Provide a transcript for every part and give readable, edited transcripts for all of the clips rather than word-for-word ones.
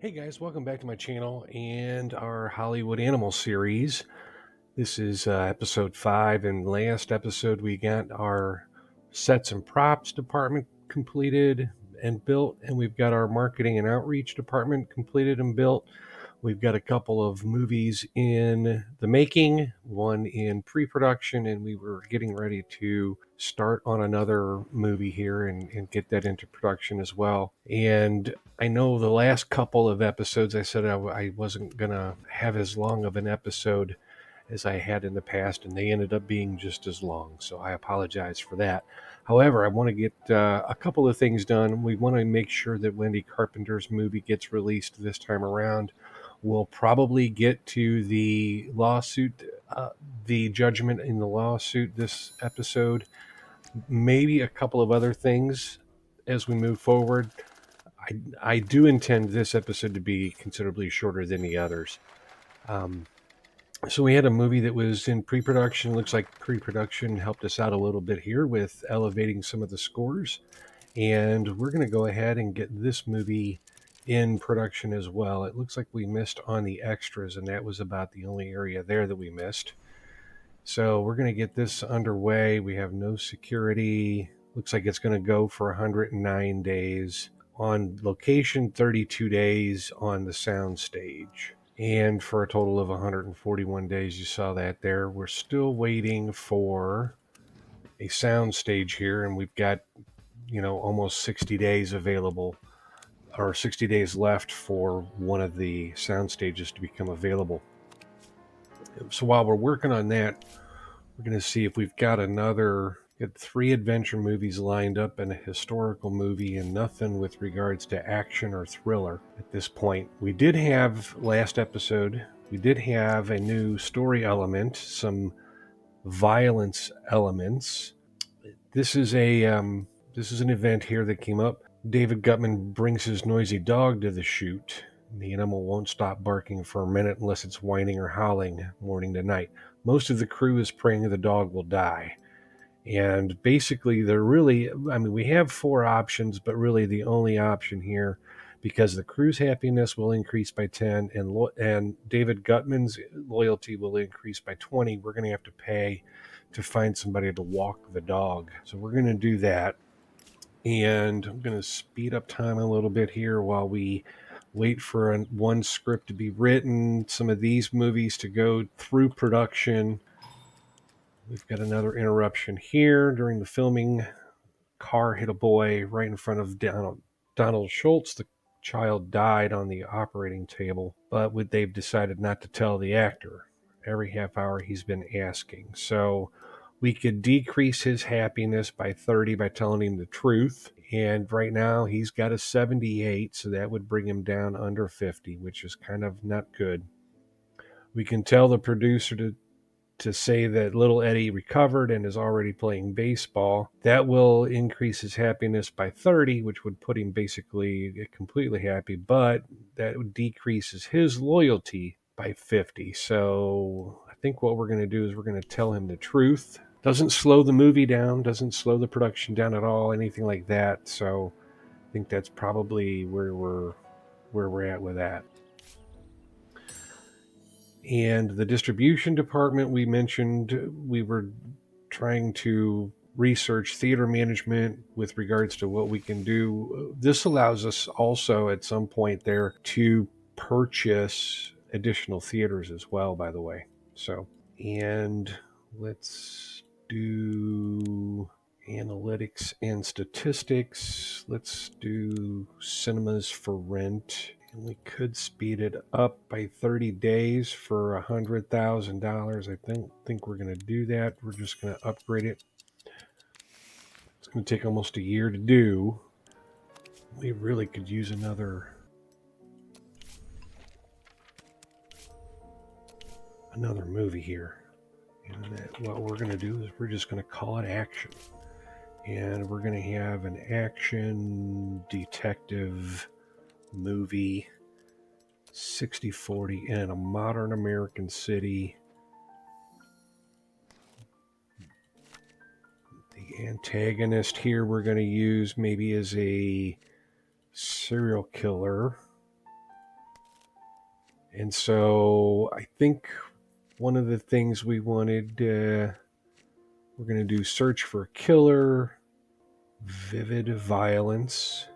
Hey guys, welcome back to my channel and our Hollywood Animal series. This is episode 5, and last episode we got our sets and props department completed and built, and we've got our marketing and outreach department completed and built. We've got a couple of movies in the making, one in pre-production, and we were getting ready to start on another movie here and get that into production as well. And I know the last couple of episodes I said I wasn't going to have as long of an episode as I had in the past, and they ended up being just as long. So I apologize for that. However, I want to get a couple of things done. We want to make sure that Wendy Carpenter's movie gets released this time around. We'll probably get to the lawsuit, the judgment in the lawsuit this episode. Maybe a couple of other things as we move forward. I do intend this episode to be considerably shorter than the others. So we had a movie that was in pre-production. Looks like pre-production helped us out a little bit here with elevating some of the scores. And we're going to go ahead and get this movie in production as well. It looks like we missed on the extras, and that was about the only area there that we missed. So we're going to get this underway. We have no security. Looks like it's going to go for 109 days on location, 32 days on the sound stage, and for a total of 141 days. You saw that there. We're still waiting for a sound stage here, and we've got almost 60 days available, or 60 days left for one of the sound stages to become available. So while we're working on that, we're going to see if we've got got 3 adventure movies lined up and a historical movie, and nothing with regards to action or thriller at this point. We did have last episode, we did have a new story element, some violence elements. This is an event here that came up. David Gutman brings his noisy dog to the shoot. The animal won't stop barking for a minute unless it's whining or howling morning to night. Most of the crew is praying the dog will die. And basically, we have 4 options, but really the only option here, because the crew's happiness will increase by 10 and David Gutman's loyalty will increase by 20, we're going to have to pay to find somebody to walk the dog. So we're going to do that. And I'm going to speed up time a little bit here while we wait for one script to be written, some of these movies to go through production. We've got another interruption here during the filming. Car hit a boy right in front of Donald Schultz. The child died on the operating table, but they've decided not to tell the actor. Every half hour he's been asking. So we could decrease his happiness by 30 by telling him the truth. And right now he's got a 78, so that would bring him down under 50, which is kind of not good. We can tell the producer to say that little Eddie recovered and is already playing baseball. That will increase his happiness by 30, which would put him basically completely happy, but that decreases his loyalty by 50. So I think what we're going to do is we're going to tell him the truth. Doesn't slow the movie down, doesn't slow the production down at all, anything like that. So I think that's probably where we're at with that. And the distribution department, we mentioned we were trying to research theater management with regards to what we can do. This allows us also at some point there to purchase additional theaters as well, by the way. So, and let's do analytics and statistics. Let's do cinemas for rent. And we could speed it up by 30 days for $100,000. I think we're going to do that. We're just going to upgrade it. It's going to take almost a year to do. We really could use another movie here. And what we're going to do is we're just going to call it action. And we're going to have an action detective movie, 60/40 in a modern American city. The antagonist here we're going to use maybe as a serial killer. And so I think one of the things we wanted, we're going to do search for a killer, vivid violence,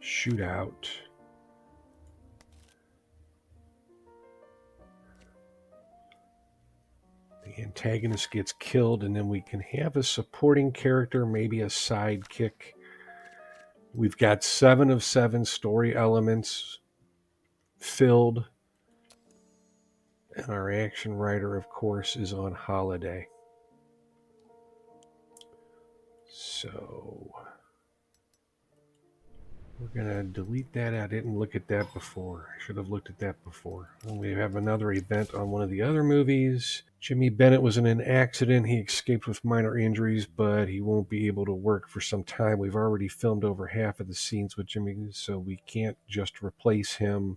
shootout. The antagonist gets killed, and then we can have a supporting character, maybe a sidekick. We've got 7 of 7 story elements filled. And our action writer, of course, is on holiday. So we're going to delete that. I didn't look at that before. I should have looked at that before. And we have another event on one of the other movies. Jimmy Bennett was in an accident. He escaped with minor injuries, but he won't be able to work for some time. We've already filmed over half of the scenes with Jimmy, so we can't just replace him.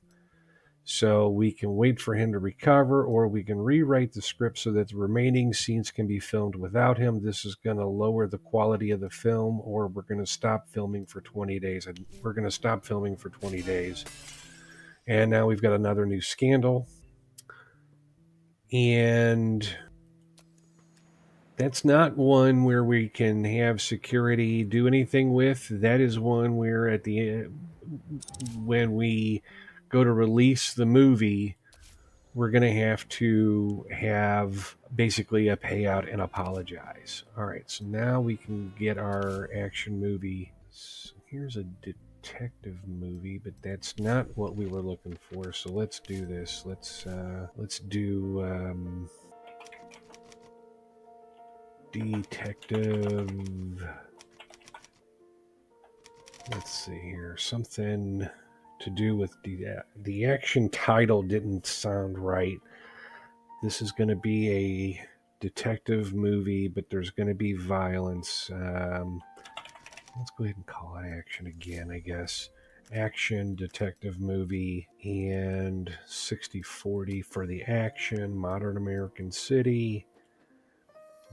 So we can wait for him to recover, or we can rewrite the script so that the remaining scenes can be filmed without him. This is going to lower the quality of the film, or we're going to stop filming for 20 days. And we're going to stop filming for 20 days. And now we've got another new scandal. And that's not one where we can have security do anything with. That is one where at the end, when we go to release the movie, we're going to have basically a payout and apologize. All right, so now we can get our action movie. So here's a detective movie, but that's not what we were looking for. So let's do this. Let's do detective. Let's see here. Something to do with the action title didn't sound right. This is going to be a detective movie, but there's going to be violence. Let's go ahead and call it action again, I guess. Action detective movie, and 60/40 for the action. Modern American City.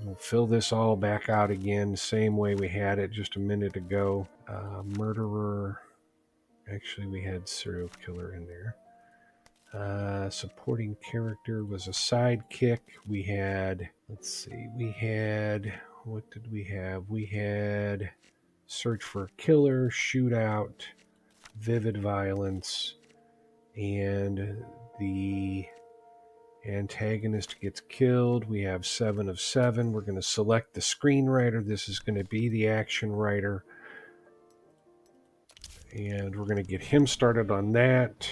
We'll fill this all back out again, same way we had it just a minute ago. Murderer. Actually, we had serial killer in there. Supporting character was a sidekick. We had, let's see, what did we have? We had search for a killer, shootout, vivid violence, and the antagonist gets killed. We have 7 of 7. We're going to select the screenwriter. This is going to be the action writer. And we're going to get him started on that.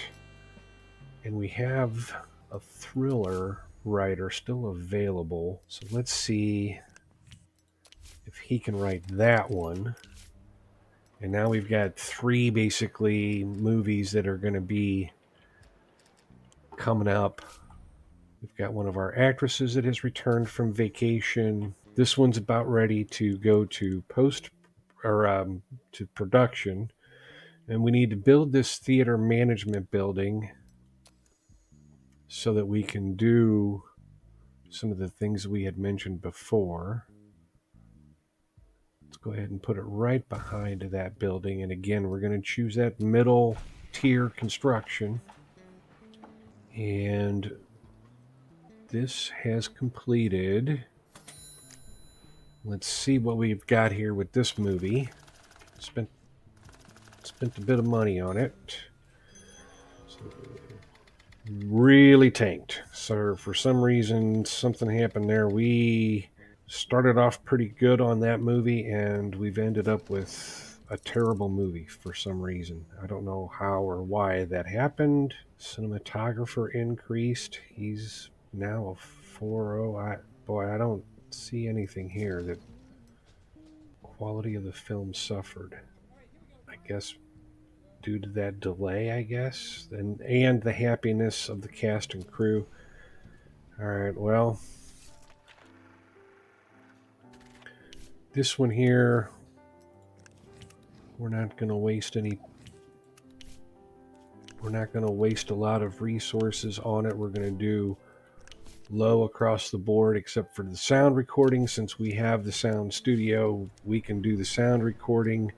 And we have a thriller writer still available. So let's see if he can write that one. And now we've got 3 basically movies that are going to be coming up. We've got one of our actresses that has returned from vacation. This one's about ready to go to to production. And we need to build this theater management building so that we can do some of the things we had mentioned before. Let's go ahead and put it right behind that building. And again, we're going to choose that middle tier construction. And this has completed. Let's see what we've got here with this movie. Spent a bit of money on it. So really tanked. So for some reason, something happened there. We started off pretty good on that movie, and we've ended up with a terrible movie for some reason. I don't know how or why that happened. Cinematographer increased. He's now a 4.0. I don't see anything here that quality of the film suffered. I guess due to that delay, I guess, and the happiness of the cast and crew. All right, well, this one here, we're not going to waste a lot of resources on it. We're going to do low across the board, except for the sound recording. Since we have the sound studio, we can do the sound recording.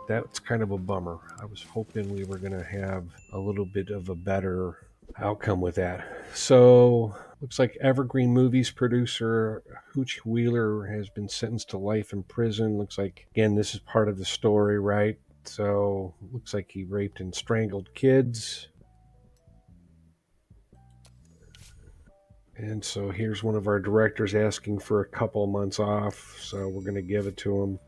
That's kind of a bummer. I was hoping we were going to have a little bit of a better outcome with that. So, looks like Evergreen Movies producer Hooch Wheeler has been sentenced to life in prison. Looks like, again, this is part of the story, right? So, looks like he raped and strangled kids. And so here's one of our directors asking for a couple months off, so we're going to give it to him.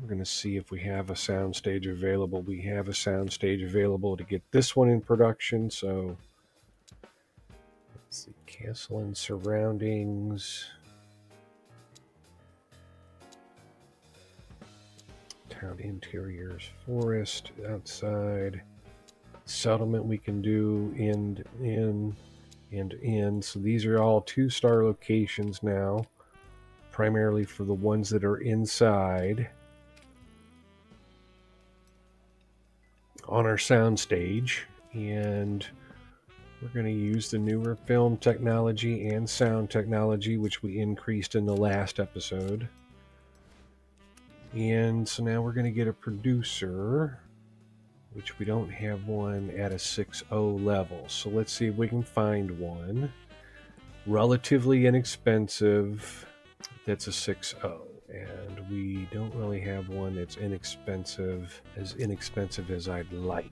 We're going to see if we have a soundstage available. We have a soundstage available to get this one in production, so let's see, castle and surroundings. Town interiors, forest, outside. Settlement we can do in. So these are all 2-star locations now, primarily for the ones that are inside on our soundstage. And we're going to use the newer film technology and sound technology, which we increased in the last episode. And so now we're going to get a producer, which we don't have one at a 6.0 level. So let's see if we can find one. Relatively inexpensive, that's a 6.0. And we don't really have one that's inexpensive as I'd like.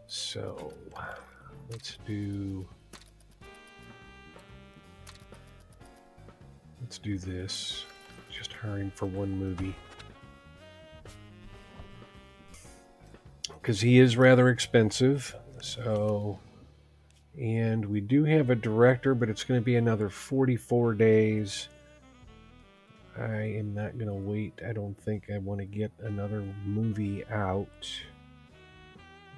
So let's do this. Just hiring for one movie, because he is rather expensive. So, and we do have a director, but it's going to be another 44 days. I am not going to wait. I don't think I want to get another movie out.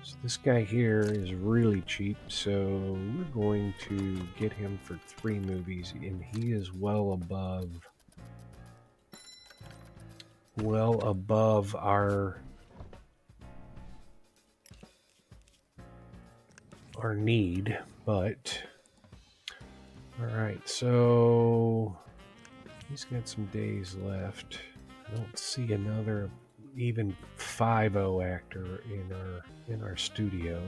So this guy here is really cheap, so we're going to get him for 3 movies, and he is well above our need, but all right, so he's got some days left. I don't see another even 5.0 actor in our studio,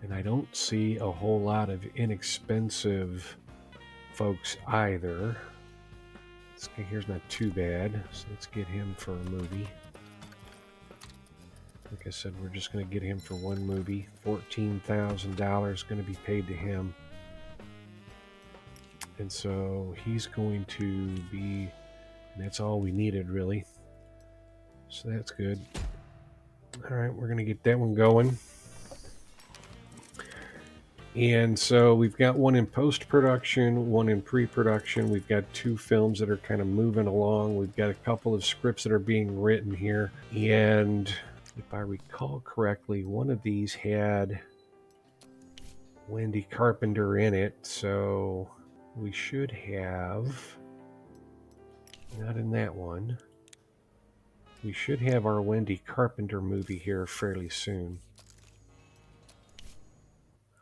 and I don't see a whole lot of inexpensive folks either. This guy here's not too bad, so let's get him for a movie. Like I said, we're just going to get him for one movie. $14,000 going to be paid to him. And so he's going to be, and that's all we needed really. So that's good. All right, we're going to get that one going. And so we've got one in post-production, one in pre-production. We've got 2 films that are kind of moving along. We've got a couple of scripts that are being written here. And if I recall correctly, one of these had Wendy Carpenter in it. So we should have, not in that one, we should have our Wendy Carpenter movie here fairly soon.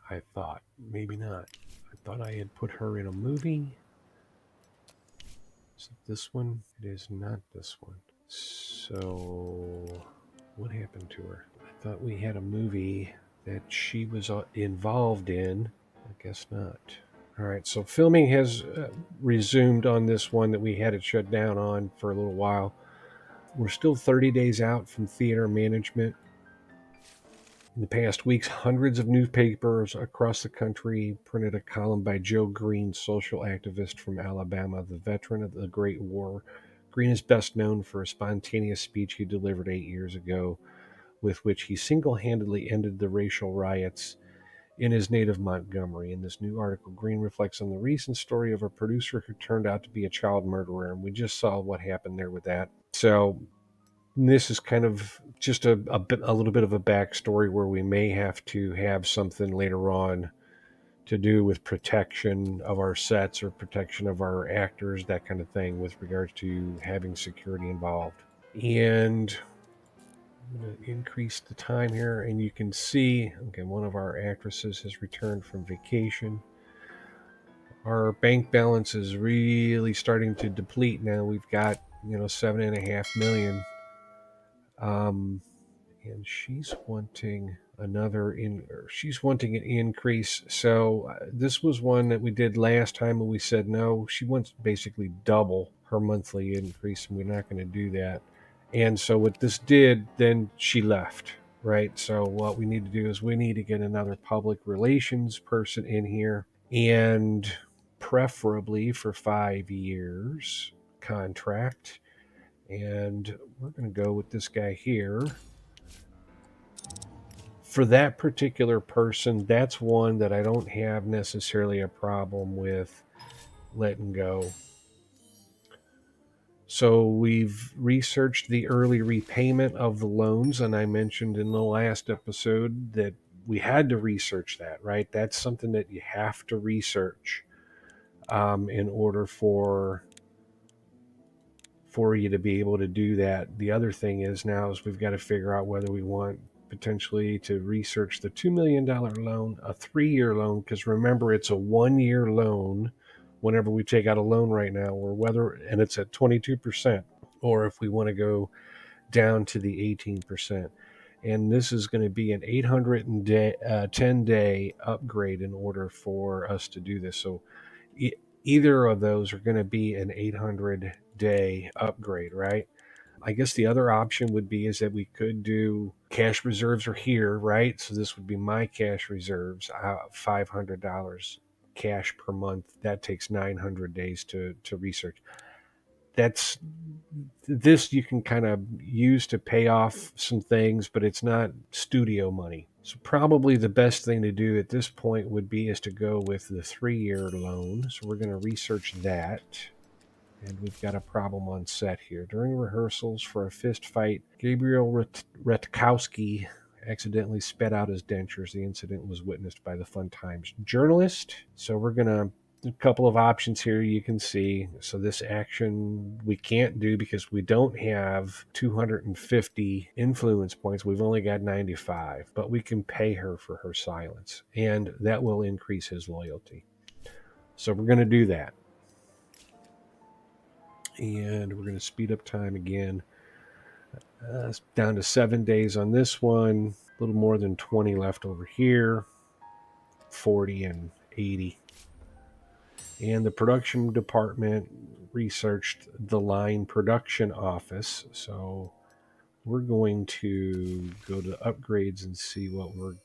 I thought. Maybe not. I thought I had put her in a movie. Is it this one? It is not this one. So, what happened to her? I thought we had a movie that she was involved in. I guess not. All right, so filming has resumed on this one that we had it shut down on for a little while. We're still 30 days out from theater management. In the past weeks, hundreds of newspapers across the country printed a column by Joe Green, social activist from Alabama, the veteran of the Great War. Green is best known for a spontaneous speech he delivered 8 years ago, with which he single-handedly ended the racial riots in his native Montgomery. In this new article, Green reflects on the recent story of a producer who turned out to be a child murderer, and we just saw what happened there with that. So this is kind of just a little bit of a backstory where we may have to have something later on to do with protection of our sets or protection of our actors, that kind of thing, with regards to having security involved. And I'm going to increase the time here, and you can see, okay, one of our actresses has returned from vacation. our bank balance is really starting to deplete now. We've got 7.5 million. And she's wanting she's wanting an increase. So this was one that we did last time, and we said no. She wants basically double her monthly increase, and we're not going to do that. And so what this did, then she left, right? So what we need to do is we need to get another public relations person in here, and preferably for 5 years contract. And we're going to go with this guy here. For that particular person, that's one that I don't have necessarily a problem with letting go. So we've researched the early repayment of the loans, and I mentioned in the last episode that we had to research that, right? That's something that you have to research in order for you to be able to do that. The other thing is now is we've got to figure out whether we want potentially to research the $2 million loan, a 3-year loan, because remember, it's a 1-year loan whenever we take out a loan right now, or whether, and it's at 22%, or if we want to go down to the 18%. And this is going to be an 810-day upgrade in order for us to do this. So either of those are going to be an 800-day upgrade, right? I guess the other option would be is that we could do cash reserves are here, right? So this would be my cash reserves, $500 cash per month. That takes 900 days to research. That's this you can kind of use to pay off some things, but it's not studio money. So probably the best thing to do at this point would be is to go with the 3-year loan. So we're going to research that. And we've got a problem on set here. During rehearsals for a fist fight, Gabriel Retkowski accidentally spat out his dentures. The incident was witnessed by the Fun Times journalist. So we're going to a couple of options here you can see. So this action we can't do because we don't have 250 influence points. We've only got 95, but we can pay her for her silence, and that will increase his loyalty. So we're going to do that. And we're going to speed up time again. Down to 7 days on this one. A little more than 20 left over here. 40 and 80. And the production department researched the line production office. So we're going to go to upgrades and see what we're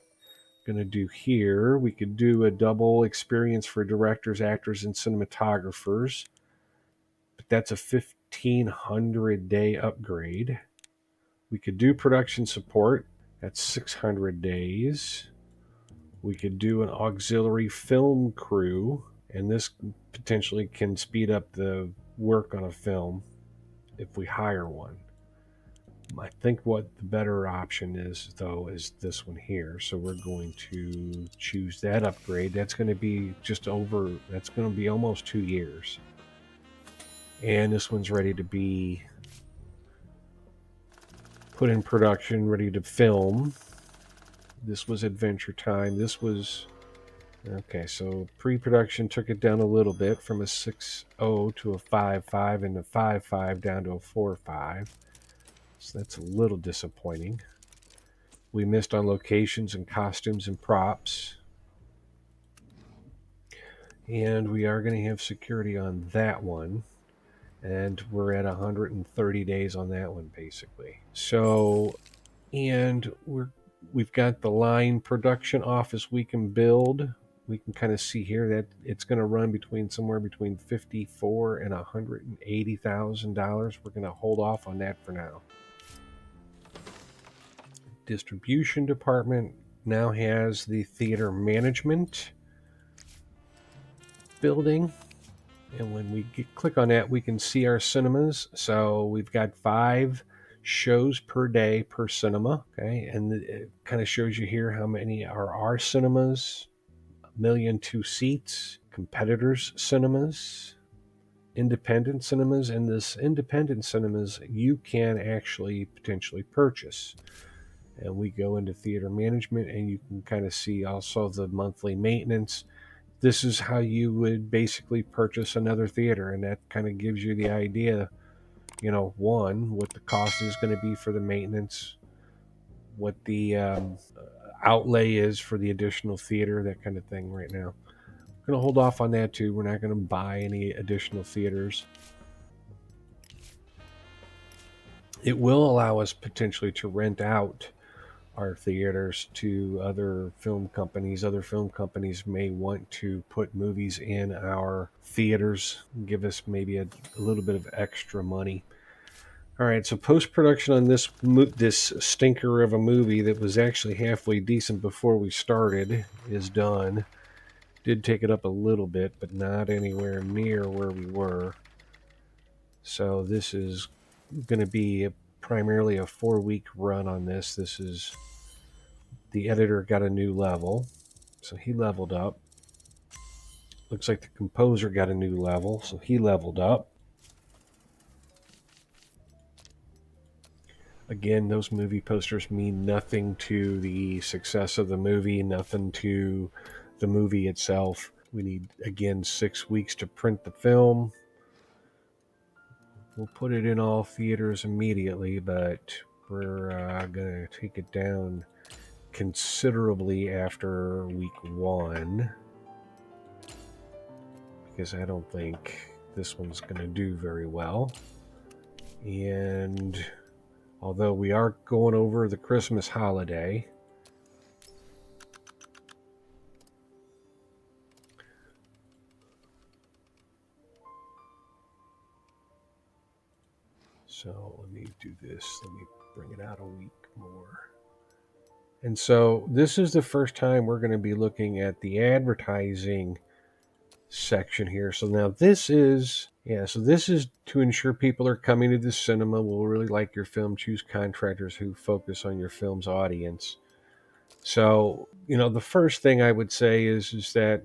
going to do here. We could do a double experience for directors, actors, and cinematographers. But that's a 1,500-day upgrade. We could do production support. That's 600 days. We could do an auxiliary film crew, and this potentially can speed up the work on a film if we hire one. I think what the better option is, though, is this one here. So we're going to choose that upgrade. That's going to be that's going to be almost 2 years. And this one's ready to be put in production, ready to film. This was Adventure Time. This was... Okay, so pre-production took it down a little bit from a 6.0 to a 5.5 and a 5.5 down to a 4.5. So that's a little disappointing. We missed on locations and costumes and props. And we are going to have security on that one. And we're at 130 days on that one, basically. So, and we've got the line production office we can build. We can kind of see here that it's going to run somewhere between $54,000 and $180,000. We're going to hold off on that for now. Distribution department now has the theater management building, and when we click on that, we can see our cinemas. So we've got 5 shows per day per cinema. Okay, and it kind of shows you here how many are our cinemas. 1,000,002 seats, competitors cinemas, independent cinemas, and this independent cinemas you can actually potentially purchase. And we go into theater management, and you can kind of see also the monthly maintenance. this is how you would basically purchase another theater, and that kind of gives you the idea, one, what the cost is going to be for the maintenance, what the outlay is for the additional theater, that kind of thing right now. I'm going to hold off on that too. We're not going to buy any additional theaters. It will allow us potentially to rent out our theaters to other film companies. Other film companies may want to put movies in our theaters, give us maybe a little bit of extra money. All right, so post production on this stinker of a movie that was actually halfway decent before we started is done. Did take it up a little bit, but not anywhere near where we were. So this is going to be primarily a 4-week run on this. This is the editor got a new level, so he leveled up. Looks like the composer got a new level, so he leveled up. Again, those movie posters mean nothing to the success of the movie, nothing to the movie itself. We need, again, 6 weeks to print the film. We'll put it in all theaters immediately, but we're going to take it down considerably after week 1, because I don't think this one's going to do very well. And although we are going over the Christmas holiday, so let me do this. Let me bring it out a week more. And so this is the first time we're going to be looking at the advertising section here. So now this is to ensure people are coming to the cinema will really like your film. Choose contractors who focus on your film's audience. So, the first thing I would say is that,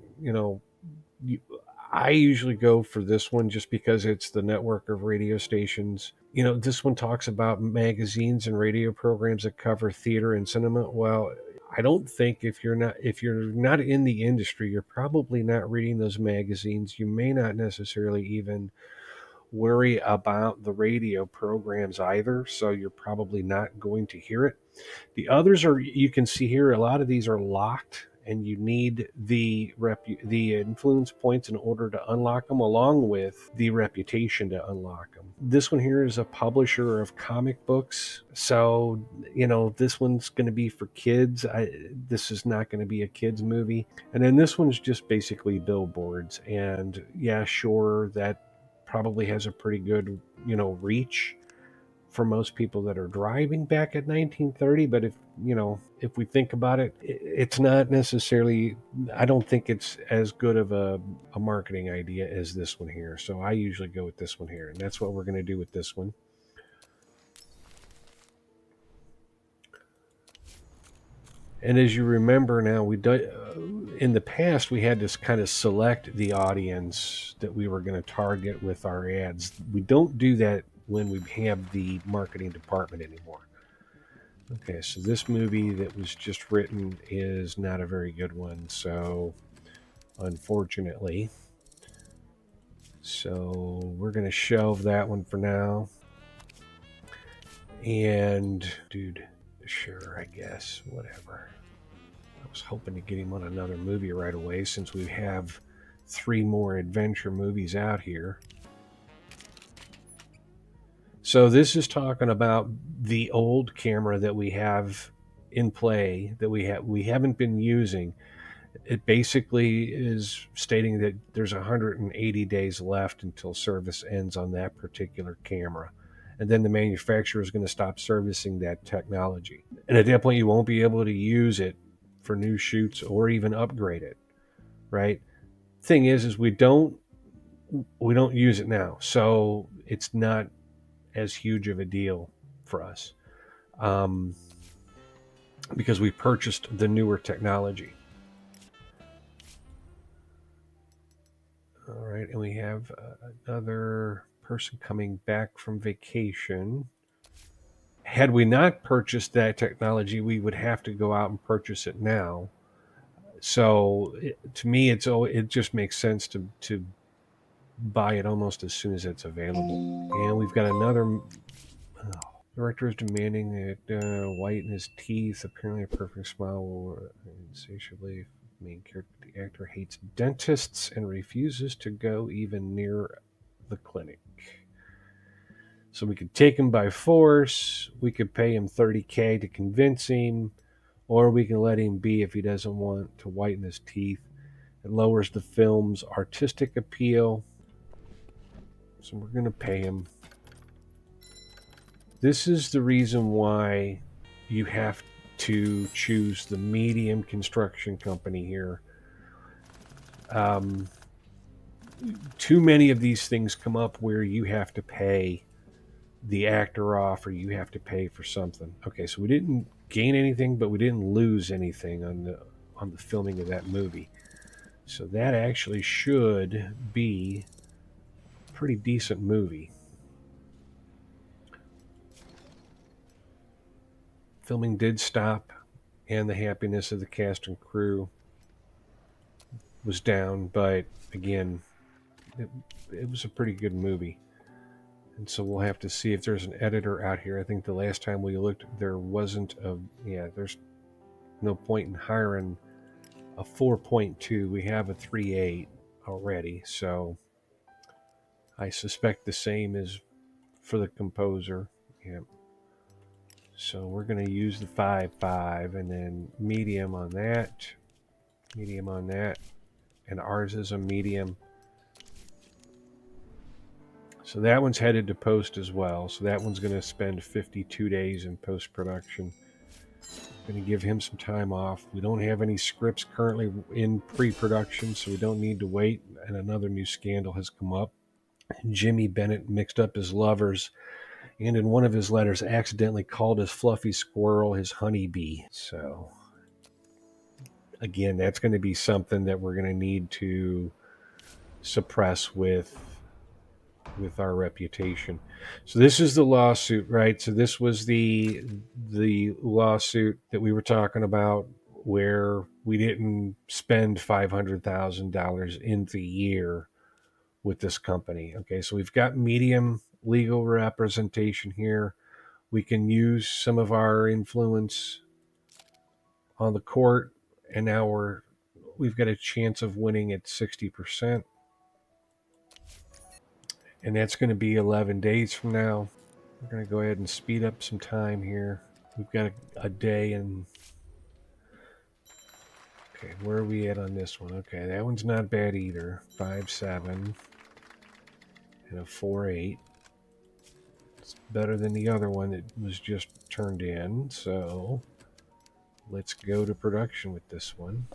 I usually go for this one just because it's the network of radio stations. This one talks about magazines and radio programs that cover theater and cinema. Well, I don't think if you're not in the industry, you're probably not reading those magazines. You may not necessarily even worry about the radio programs either, so you're probably not going to hear it. The others are, you can see here, a lot of these are locked, and you need the influence points in order to unlock them, along with the reputation to unlock them. This one here is a publisher of comic books, so this one's going to be for kids. This is not going to be a kids movie. And then this one's just basically billboards, and yeah, sure, that probably has a pretty good reach for most people that are driving back at 1930. But if we think about it, it's not necessarily, I don't think it's as good of a marketing idea as this one here. So I usually go with this one here, and that's what we're going to do with this one. And as you remember now, in the past, we had to kind of select the audience that we were going to target with our ads. We don't do that when we have the marketing department anymore. Okay, so this movie that was just written is not a very good one, so unfortunately. So we're going to shelve that one for now. And, dude, sure, I guess, whatever. I was hoping to get him on another movie right away, since we have 3 more adventure movies out here. So this is talking about the old camera that we have in play, that we haven't been using. It basically is stating that there's 180 days left until service ends on that particular camera. And then the manufacturer is going to stop servicing that technology. And at that point, you won't be able to use it for new shoots or even upgrade it, right? Thing is we don't use it now, so it's not as huge of a deal for us, because we purchased the newer technology. All right, and we have another person coming back from vacation. Had we not purchased that technology, we would have to go out and purchase it now. So to me, it just makes sense to buy it almost as soon as it's available. And we've got another. Director is demanding that White in his teeth, apparently a perfect smile, will insatiably. Main character, the actor hates dentists and refuses to go even near the clinic. So we could take him by force. We could pay him $30K to convince him, or we can let him be if he doesn't want to whiten his teeth. It lowers the film's artistic appeal. So we're going to pay him. This is the reason why you have to choose the medium construction company here. Too many of these things come up where you have to pay the actor off or you have to pay for something. Okay, so we didn't gain anything, but we didn't lose anything on the filming of that movie. So that actually should be a pretty decent movie. Filming did stop, and the happiness of the cast and crew was down, but again, it was a pretty good movie. And so we'll have to see if there's an editor out here. I think the last time we looked, there wasn't there's no point in hiring a 4.2. We have a 3.8 already, so I suspect the same is for the composer. Yeah. So we're going to use the 5.5 and then medium on that, and ours is a medium. So that one's headed to post as well. So that one's going to spend 52 days in post-production. Going to give him some time off. We don't have any scripts currently in pre-production, so we don't need to wait. And another new scandal has come up. Jimmy Bennett mixed up his lovers, and in one of his letters accidentally called his fluffy squirrel his honeybee. So again, that's going to be something that we're going to need to suppress with our reputation. So this is the lawsuit, right? So this was the lawsuit that we were talking about where we didn't spend $500,000 in the year with this company. Okay, so we've got medium legal representation here. We can use some of our influence on the court, and now we've got a chance of winning at 60%. And that's going to be 11 days from now. We're going to go ahead and speed up some time here. We've got a day and... Okay, where are we at on this one? Okay, that one's not bad either. 5.7 and a 4.8. It's better than the other one that was just turned in. So let's go to production with this one.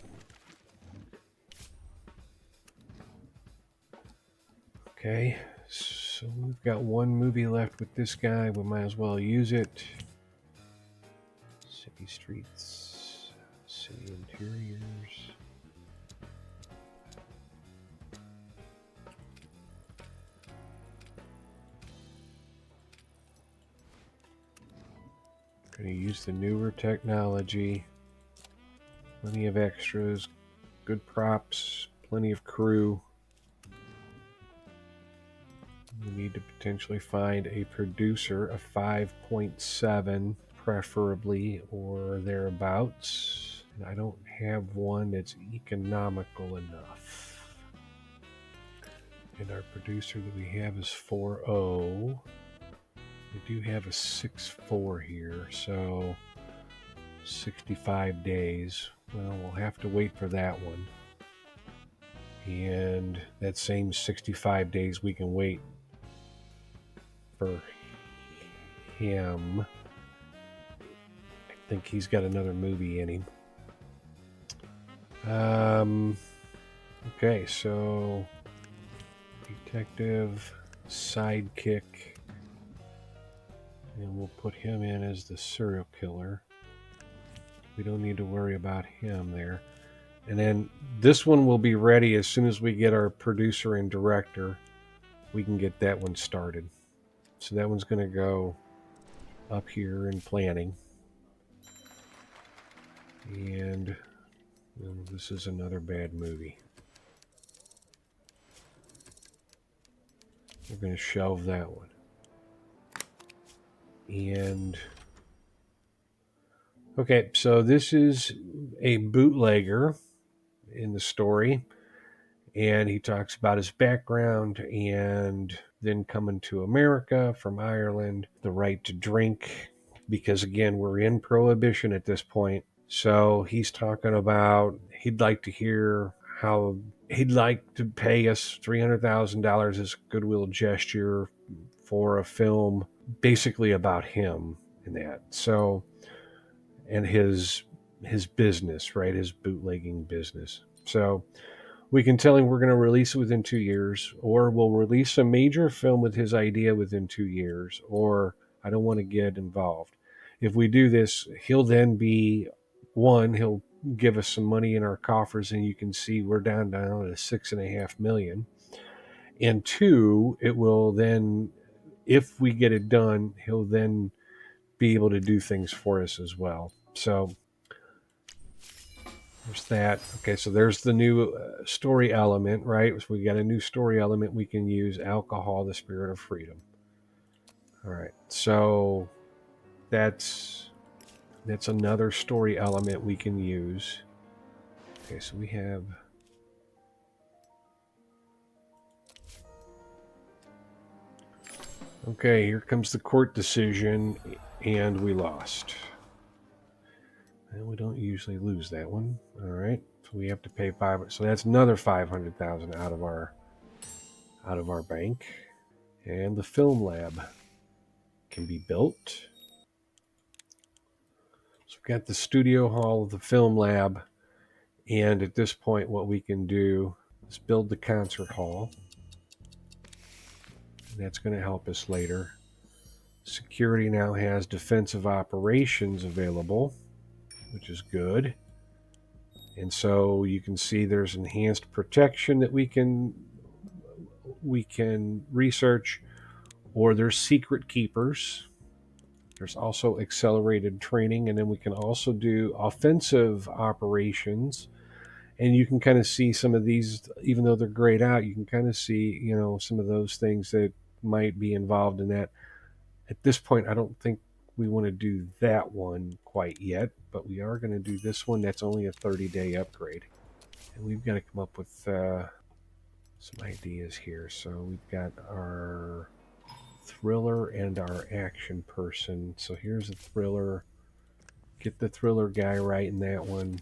Okay, so we've got one movie left with this guy. We might as well use it. City streets, city interiors. Going to use the newer technology. Plenty of extras, good props, plenty of crew. We need to potentially find a producer, a 5.7 preferably, or thereabouts. And I don't have one that's economical enough. And our producer that we have is 4.0. We do have a 6.4 here, so 65 days. Well, we'll have to wait for that one. And that same 65 days we can wait for him. I think he's got another movie in him. Okay, so detective, sidekick, and we'll put him in as the serial killer. We don't need to worry about him there. And then this one will be ready as soon as we get our producer and director. We can get that one started. So that one's going to go up here in planning. And And this is another bad movie. We're going to shelve that one. And okay, so this is a bootlegger in the story, and he talks about his background and then coming to America from Ireland, the right to drink, because again, we're in prohibition at this point. So he's talking about he'd like to hear how he'd like to pay us $300,000 as a goodwill gesture for a film basically about him and that. So, and his business, right? His bootlegging business. So we can tell him we're going to release it within 2 years, or we'll release a major film with his idea within 2 years, or I don't want to get involved. If we do this, he'll then be one, he'll give us some money in our coffers, and you can see we're down to $6.5 million. And two, it will then, if we get it done, he'll then be able to do things for us as well. So there's that. Okay, so there's the new story element, right? So we got a new story element we can use: alcohol, the spirit of freedom. All right, so that's another story element we can use. Okay, so we have. Okay, here comes the court decision, and we lost. And we don't usually lose that one. All right, so we have to pay five. So that's another 500,000 out of our bank. And the film lab can be built. So we've got the studio hall, the film lab, and at this point, what we can do is build the concert hall. And that's going to help us later. Security now has defensive operations available, which is good. And so you can see there's enhanced protection that we can research, or there's secret keepers. There's also accelerated training, and then we can also do offensive operations. And you can kind of see some of these, even though they're grayed out, you can kind of see, some of those things that might be involved in that. At this point, I don't think we want to do that one quite yet, but we are going to do this one. That's only a 30-day upgrade. And we've got to come up with some ideas here. So we've got our thriller and our action person. So here's a thriller. Get the thriller guy right in that one,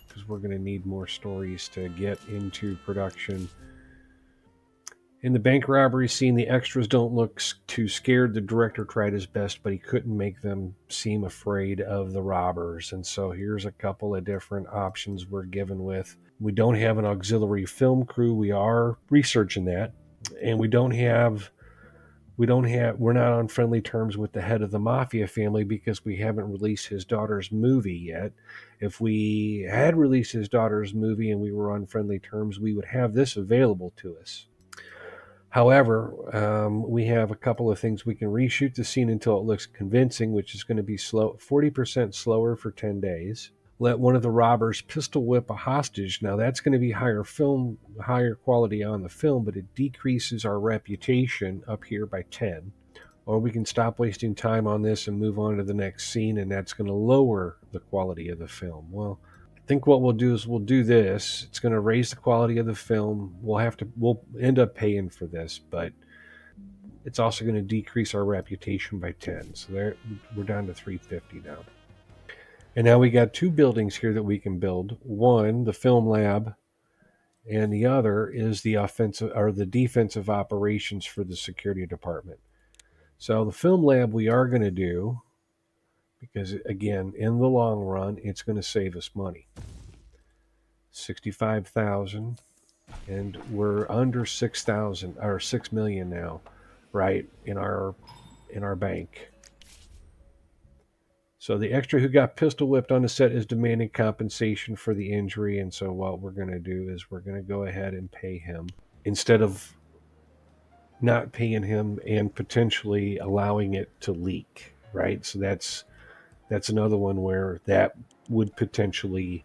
because we're going to need more stories to get into production. In the bank robbery scene, the extras don't look too scared. The director tried his best, but he couldn't make them seem afraid of the robbers. And so here's a couple of different options we're given with. We don't have an auxiliary film crew. We are researching that. And we're not on friendly terms with the head of the mafia family because we haven't released his daughter's movie yet. If we had released his daughter's movie and we were on friendly terms, we would have this available to us. However, we have a couple of things. We can reshoot the scene until it looks convincing, which is going to be 40% slower for 10 days. Let one of the robbers pistol whip a hostage. Now that's going to be higher quality on the film, but it decreases our reputation up here by 10. Or we can stop wasting time on this and move on to the next scene, and that's going to lower the quality of the film. Well, I think what we'll do is we'll do this. It's going to raise the quality of the film. We'll end up paying for this, but it's also going to decrease our reputation by 10. So we're down to 350 now. And now we got two buildings here that we can build. One, the film lab, and the other is the defensive operations for the security department. So the film lab we are going to do, because again, in the long run, it's going to save us money. 65,000, and we're under 6,000 or 6 million now, right, in our bank. So the extra who got pistol whipped on the set is demanding compensation for the injury, and so what we're going to do is we're going to go ahead and pay him instead of not paying him and potentially allowing it to leak, right? So that's another one where that would potentially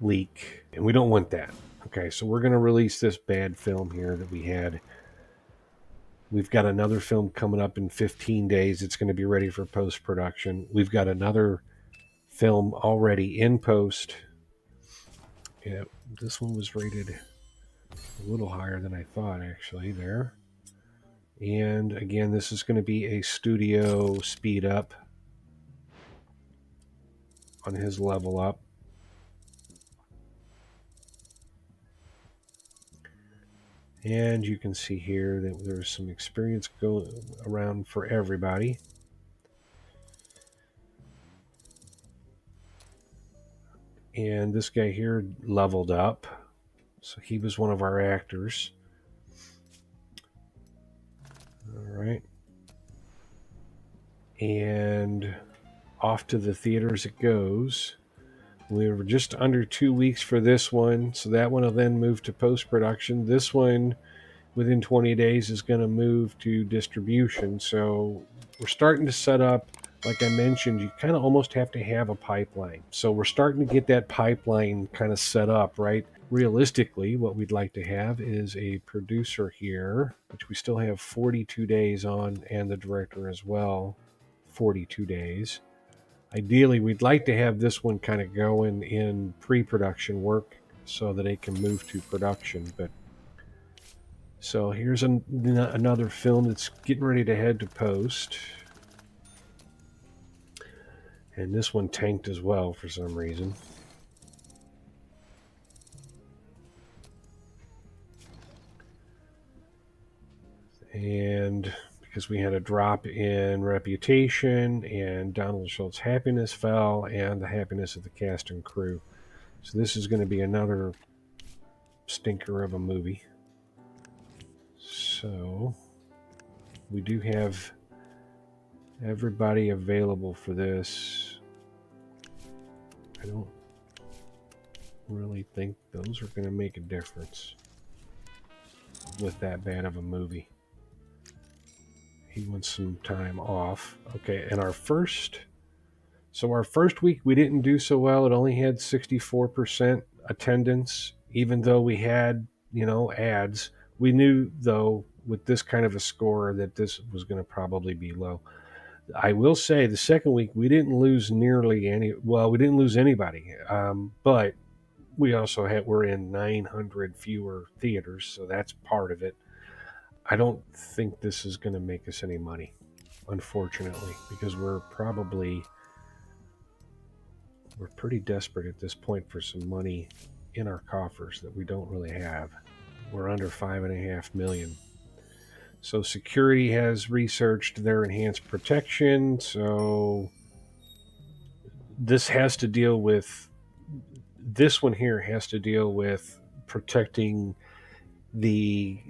leak, and we don't want that. Okay, so we're going to release this bad film here that we had. We've got another film coming up in 15 days. It's going to be ready for post-production. We've got another film already in post. Yeah, this one was rated a little higher than I thought, actually, there. And again, this is going to be a studio speed up on his level up. And you can see here that there's some experience going around for everybody. And this guy here leveled up. So he was one of our actors. All right. And off to the theaters it goes. We were just under 2 weeks for this one. So that one will then move to post-production. This one, within 20 days, is going to move to distribution. So we're starting to set up, like I mentioned, you kind of almost have to have a pipeline. So we're starting to get that pipeline kind of set up, right? Realistically, what we'd like to have is a producer here, which we still have 42 days on, and the director as well, 42 days. Ideally, we'd like to have this one kind of going in pre-production work so that it can move to production. But so here's another film that's getting ready to head to post. And this one tanked as well for some reason. And because we had a drop in reputation, and Donald Schultz's happiness fell, and the happiness of the cast and crew. So this is going to be another stinker of a movie. So we do have everybody available for this. I don't really think those are going to make a difference with that bad of a movie. He wants some time off. Okay, and our first week we didn't do so well. It only had 64% attendance, even though we had, ads. We knew, though, with this kind of a score that this was going to probably be low. I will say the second week we didn't lose nearly any. Well, we didn't lose anybody, but we also we're in 900 fewer theaters, so that's part of it. I don't think this is going to make us any money, unfortunately, because we're pretty desperate at this point for some money in our coffers that we don't really have. We're under $5.5 million. So security has researched their enhanced protection. So this one here has to deal with protecting the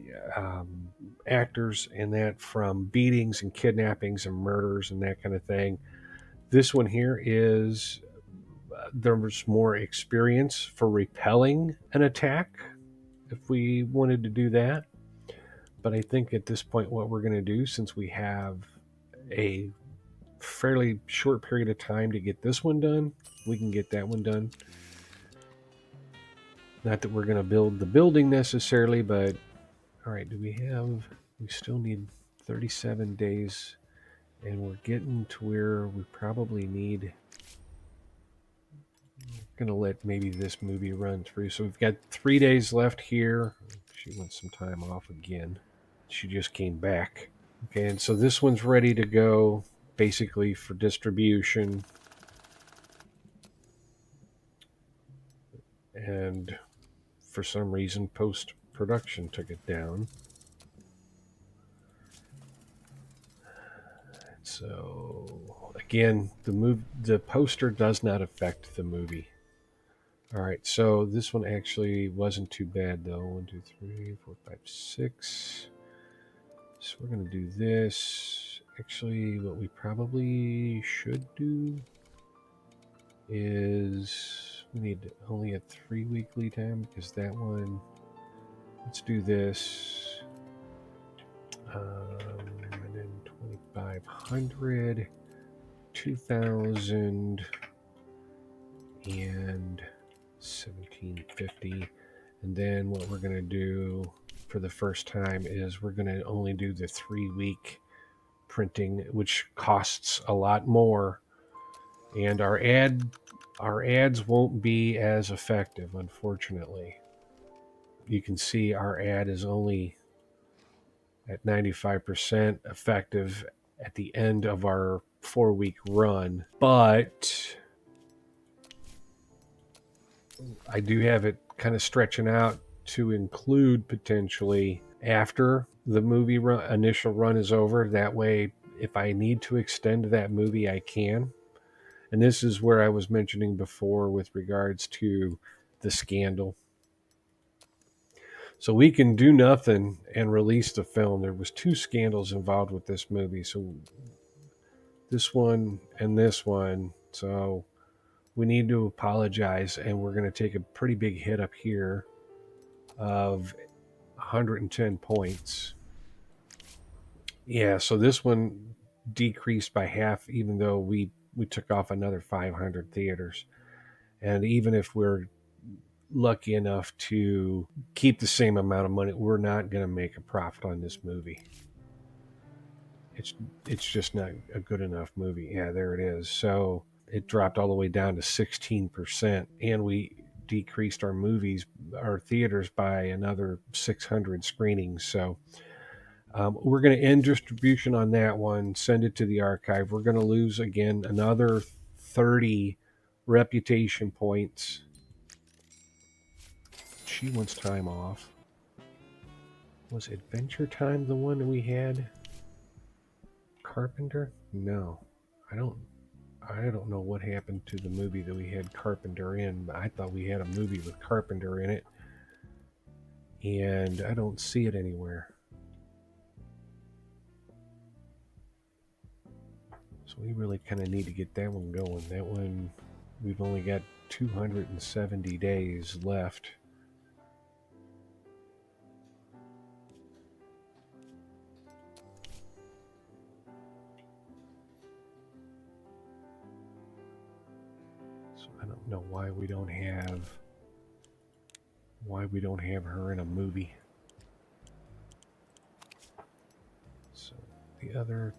actors and that from beatings and kidnappings and murders and that kind of thing. This one here is there's more experience for repelling an attack if we wanted to do that. But I think at this point what we're going to do, since we have a fairly short period of time to get this one done, we can get that one done. Not that we're going to build the building necessarily, but all right, we still need 37 days, and we're getting to where we probably need, going to let maybe this movie run through. So we've got 3 days left here. She wants some time off again. She just came back. Okay, and so this one's ready to go basically for distribution. And for some reason, post-production took it down. So again, the poster does not affect the movie. All right, so this one actually wasn't too bad though. 1, 2, 3, 4, 5, 6. So we're gonna do this. Actually, what we probably should do is we need only a 3-week lead time because that one. Let's do this. And then 2,500, 2,000, and $17.50. And then what we're going to do for the first time is we're going to only do the 3-week printing, which costs a lot more. And our ads won't be as effective, unfortunately. You can see our ad is only at 95% effective at the end of our 4-week run, but I do have it kind of stretching out to include potentially after the movie initial run is over. That way, if I need to extend that movie, I can. And this is where I was mentioning before with regards to the scandal. So we can do nothing and release the film. There was 2 scandals involved with this movie. So this one and this one. So we need to apologize, and we're going to take a pretty big hit up here of 110 points. Yeah, so this one decreased by half, even though we took off another 500 theaters. And even if we're lucky enough to keep the same amount of money, we're not going to make a profit on this movie. It's just not a good enough movie. Yeah, there it is. So it dropped all the way down to 16%, and we decreased our theaters by another 600 screenings. So we're going to end distribution on that one, send it to the archive. We're going to lose again another 30 reputation points. She wants time off. Was Adventure Time the one that we had? Carpenter? No, I don't know what happened to the movie that we had Carpenter in. I thought we had a movie with Carpenter in it, and I don't see it anywhere. So we really kind of need to get that one going. That one, we've only got 270 days left. So I don't know why we don't have her in a movie. So the other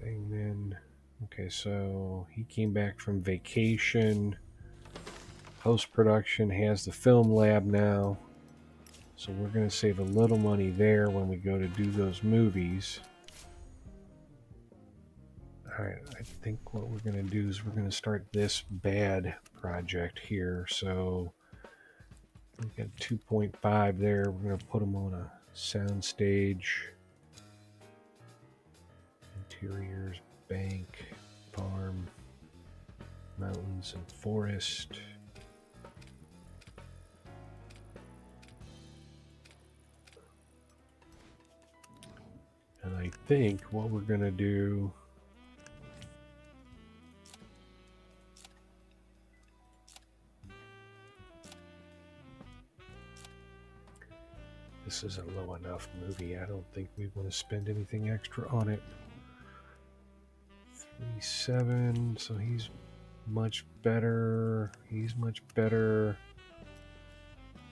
thing then, okay, so he came back from vacation. Post-production has the film lab now. So we're going to save a little money there when we go to do those movies. All right, I think what we're going to do is we're going to start this bad project here. So we got 2.5 there. We're going to put them on a sound stage. Interiors, bank, farm, mountains and forest. And I think what we're going to do, this is a low enough movie. I don't think we want to spend anything extra on it. 3.7, so he's much better. He's much better.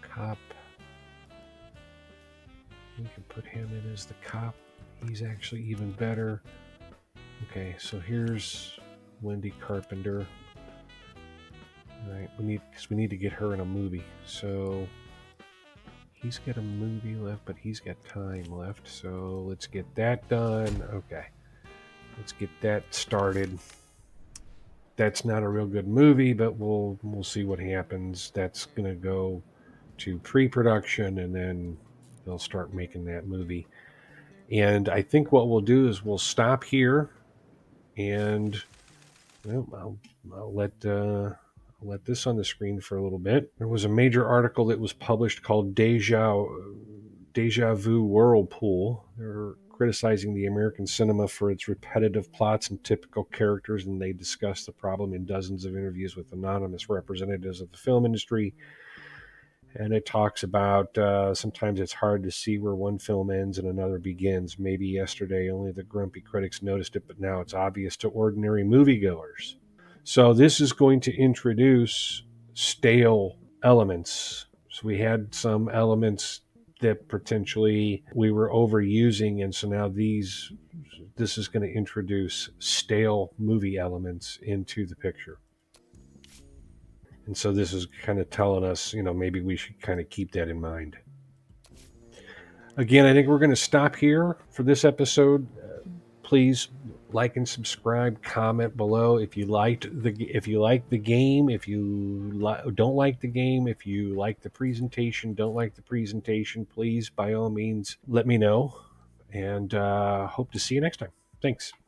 Cop. We can put him in as the cop. He's actually even better. Okay, so here's Wendy Carpenter. All right, we need to get her in a movie. So he's got a movie left, but he's got time left. So let's get that done. Okay, let's get that started. That's not a real good movie, but we'll see what happens. That's gonna go to pre-production, and then they'll start making that movie. And I think what we'll do is we'll stop here, and well, I'll let this on the screen for a little bit. There was a major article that was published called Deja Vu Whirlpool. They're criticizing the American cinema for its repetitive plots and typical characters, and they discuss the problem in dozens of interviews with anonymous representatives of the film industry. And it talks about sometimes it's hard to see where one film ends and another begins. Maybe yesterday only the grumpy critics noticed it, but now it's obvious to ordinary moviegoers. So this is going to introduce stale elements. So we had some elements that potentially we were overusing, and so now this is going to introduce stale movie elements into the picture. And so this is kind of telling us, maybe we should kind of keep that in mind. Again, I think we're going to stop here for this episode. Please like and subscribe. Comment below if you like the game. If you don't like the game, if you like the presentation, don't like the presentation, please by all means let me know. And hope to see you next time. Thanks.